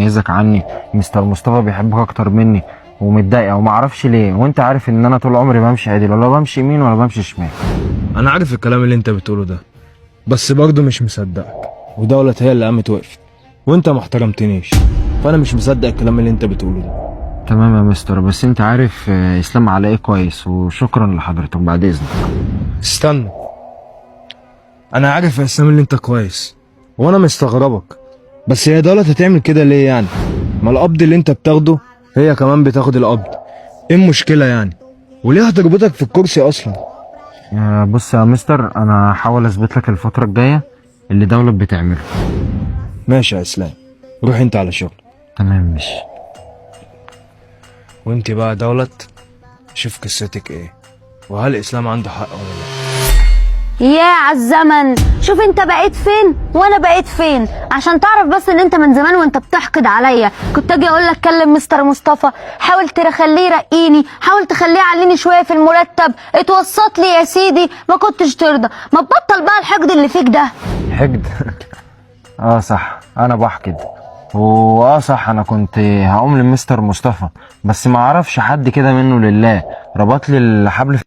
مميزك عني. مستر مصطفى بيحبك اكتر مني ومتضايقه وما اعرفش ليه، وانت عارف ان انا طول عمري بمشي عدل، ولا بمشي يمين ولا بمشي شمال. انا عارف الكلام اللي انت بتقوله ده، بس برضه مش مصدقك. ودولت هي اللي قامت وقفت وانت ما احترمتنيش، فانا مش مصدق الكلام اللي انت بتقوله ده. تمام يا مستر، بس انت عارف اسلام على ايه كويس، وشكرا لحضرتك بعد اذنك. استنى، انا عارف يا اسلام اللي انت كويس وانا مستغربك، بس هي دولت هتعمل كده ليه يعني؟ ما القبض اللي انت بتاخده هي كمان بتاخد القبض، ايه المشكله يعني؟ وليه هتربطك في الكرسي اصلا؟ بص يا مستر، انا هحاول اثبت لك الفتره الجايه اللي دولت بتعمله. ماشي يا اسلام، روح انت على شغل. تمام ماشي. وانت بقى دولت، شوف قصتك ايه، وهل اسلام عنده حق ولا لا؟ يا عالزمن، شوف انت بقيت فين وانا بقيت فين، عشان تعرف بس ان انت من زمان وانت بتحقد عليا. كنت اجي اقول لك كلم مستر مصطفى، حاول تخليه يرقيني، حاول تخليه يعليني شويه في المرتب، اتوسط لي يا سيدي، ما كنتش ترضى. ما تبطل بقى الحقد اللي فيك ده. حقد؟ صح، انا بحقد. صح، انا كنت هقوم لمستر مصطفى، بس ما اعرفش حد كده منه لله ربط لي الحبل